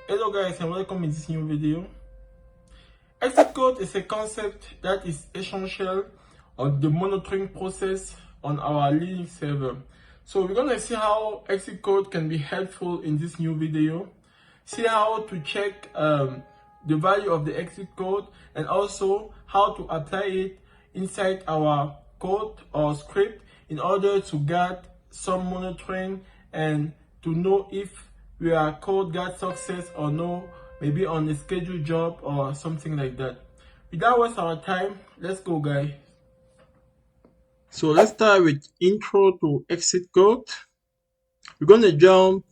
Hello guys and welcome in this new video. Exit code is a concept that is essential on the monitoring process on our Linux server. So we're gonna see how exit code can be helpful in this new video. See how to check the value of the exit code and also how to apply it inside our code or script in order to get some monitoring and to know if your code got success or no, maybe on a scheduled job or something like that. Without waste our time, let's go guys. So let's start with intro to exit code. We're gonna jump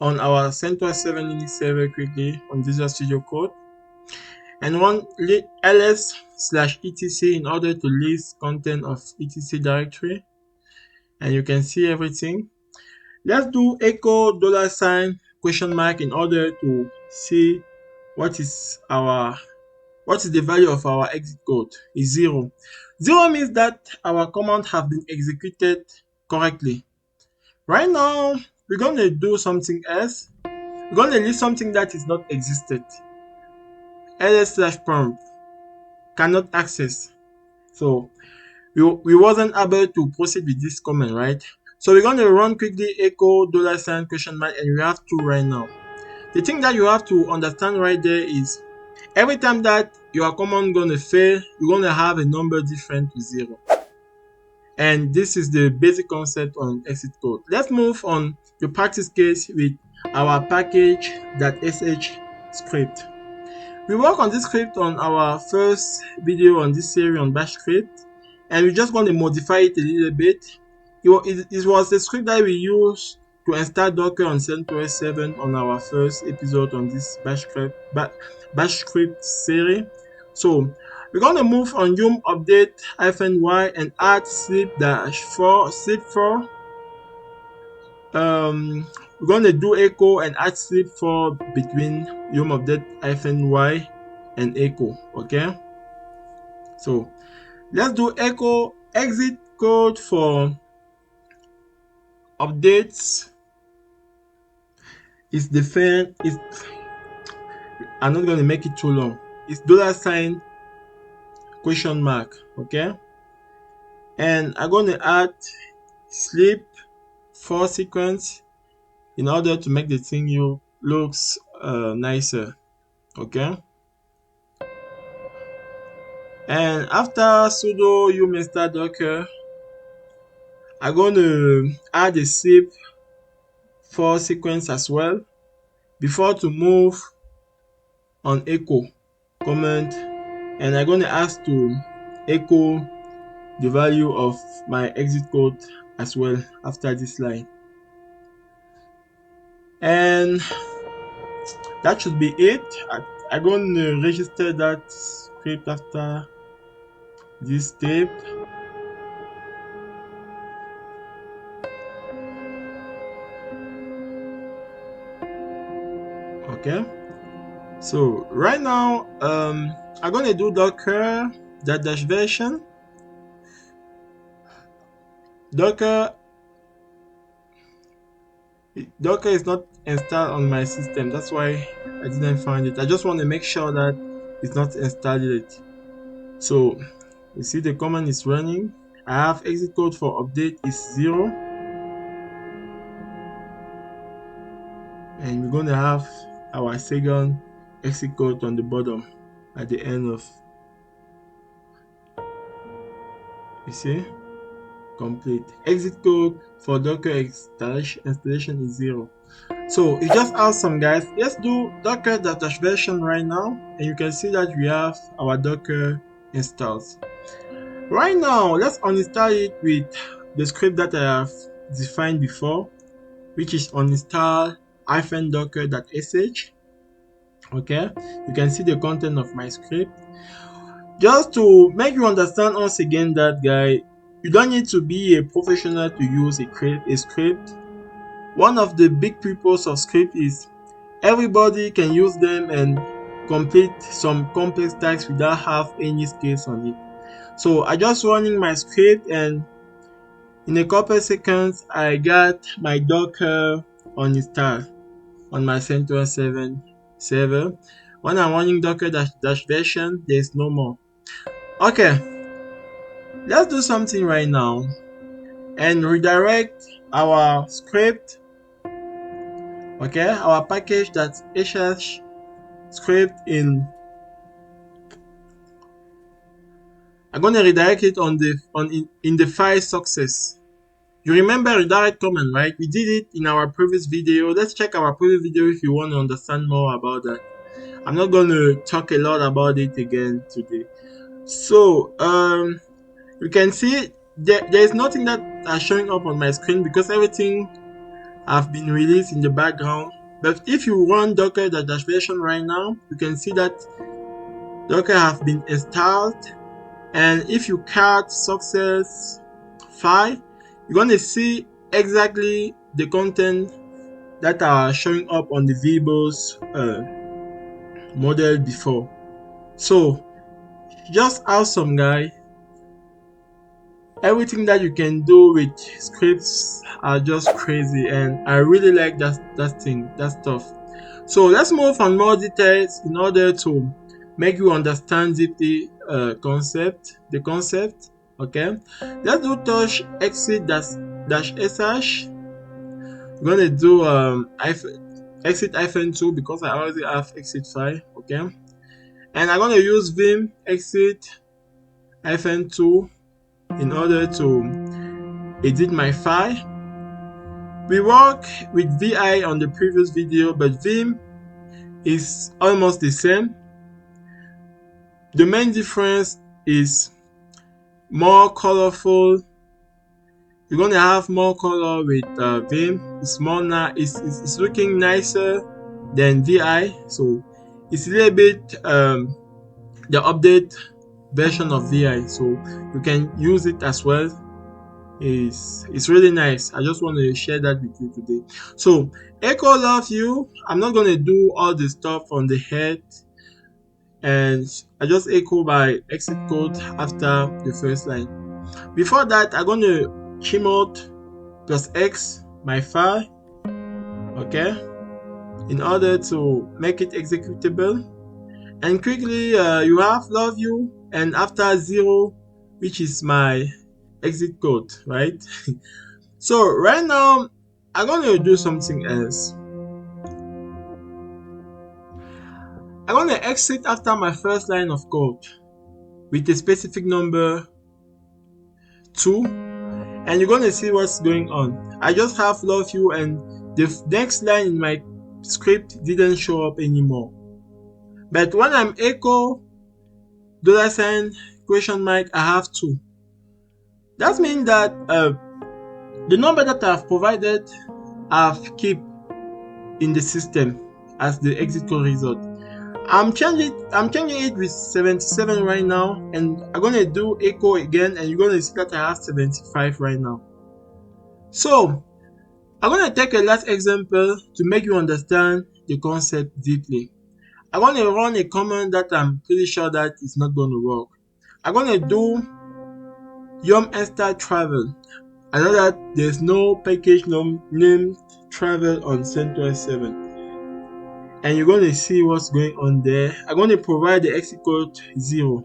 on our CentOS 7 Linux server quickly on Visual Studio Code and run ls/etc in order to list content of etc directory, and you can see everything. Let's do echo $? In order to see what is the value of our exit code. Is 0. 0 means that our command have been executed correctly. Right now, we're going to do something else. We're going to list something that is not existed. ls/prompt cannot access. So we wasn't able to proceed with this command, right? So we're going to run quickly echo $? And we have 2 right now. The thing that you have to understand right there is every time that your command gonna fail, you're gonna have a number different to 0. And this is the basic concept on exit code. Let's move on the practice case with our package.sh script. We work on this script on our first video on this series on bash script, and we're just going to modify it a little bit. It was the script that we used to install Docker on CentOS 7 on our first episode on this bash script series. So we're going to move on yum update -y and add sleep4. We're going to do echo and add sleep4 between yum update -y and echo. Okay, so let's do echo exit code for updates. It's defined. I'm not going to make it too long. It's $? Okay, and I'm going to add sleep4 sequence in order to make the thing looks nicer. Okay, and after sudo yum install docker, I'm going to add a sleep4 sequence as well before to move on echo comment, and I'm going to ask to echo the value of my exit code as well after this line. And that should be it. I'm going to register that script after this step. Okay, so right now I'm going to do docker -version. Docker is not installed on my system, that's why I didn't find it. I just want to make sure that it's not installed yet. So you see the command is running. I have exit code for update is 0, and we're going to have our second exit code on the bottom at the end of, you see, complete. Exit code for docker installation is 0. So it's just awesome guys. Let's do docker -version right now, and you can see that we have our docker installed. Right now, let's uninstall it with the script that I have defined before, which is uninstall -docker.sh. Okay, you can see the content of my script. Just to make you understand once again that, guy, you don't need to be a professional to use a script. One of the big purpose of script is everybody can use them and complete some complex tasks without have any skills on it. So I just running my script, and in a couple seconds I got my docker uninstalled. on my CentOS 7 server. When I'm running docker dash version, there's no more. Okay, let's do something right now and redirect our script, okay, our package that's sh script in. I'm gonna redirect it in the file success. You remember redirect command, right? We did it in our previous video. Let's check our previous video if you want to understand more about that. I'm not gonna talk a lot about it again today. So you can see there is nothing that is showing up on my screen because everything have been released in the background. But if you run docker dash version right now, you can see that docker have been installed. And if you cat success file, you're going to see exactly the content that are showing up on the VBOS model before. So just awesome, guy. Everything that you can do with scripts are just crazy, and I really like that stuff. So let's move on more details in order to make you understand the concept. Okay, let's do touch exit dash sh. I'm gonna do exit -2 because I already have exit file. Okay, and I'm gonna use vim exit -2 in order to edit my file. We work with vi on the previous video, but vim is almost the same. The main difference is more colorful. You're gonna have more color with vim. It's more it's looking nicer than vi, so it's a little bit the update version of vi, so you can use it as well. It's really nice. I just want to share that with you today. So echo love you. I'm not gonna do all the stuff on the head, and I just echo by exit code after the first line. Before that, I'm gonna chmod plus x my file, okay, in order to make it executable. And quickly you have love you, and after 0, which is my exit code, right? So right now I'm gonna do something else. I'm gonna exit after my first line of code with a specific number 2, and you're gonna see what's going on. I just have love you, and the next line in my script didn't show up anymore. But when I'm echo $? I have 2. That means that the number that I've provided I've kept in the system as the exit code result. I'm changing it with 77 right now, and I'm gonna do echo again, and you're gonna see that I have 75 right now. So I'm gonna take a last example to make you understand the concept deeply. I'm gonna run a command that I'm pretty sure that is not gonna work. I'm gonna do yum install travel. I know that there's no package named travel on CentOS 7. And you're going to see what's going on there. I'm going to provide the exit code 0,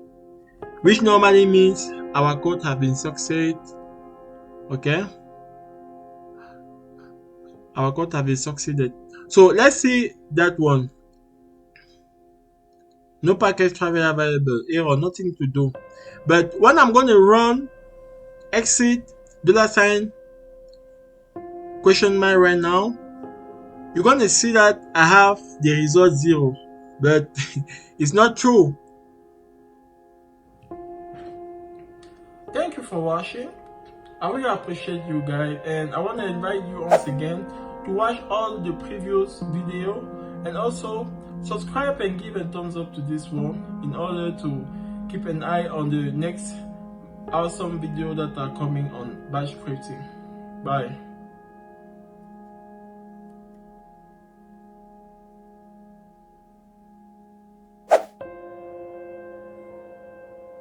which normally means our code has been succeeded. Okay, our code has been succeeded. So let's see that one. No package travel available, error, nothing to do. But when I'm going to run exit $? Right now, you're going to see that I have the result 0, but it's not true. Thank you for watching. I really appreciate you guys, and I want to invite you once again to watch all the previous video, and also subscribe and give a thumbs up to this one in order to keep an eye on the next awesome video that are coming on bash scripting. Bye.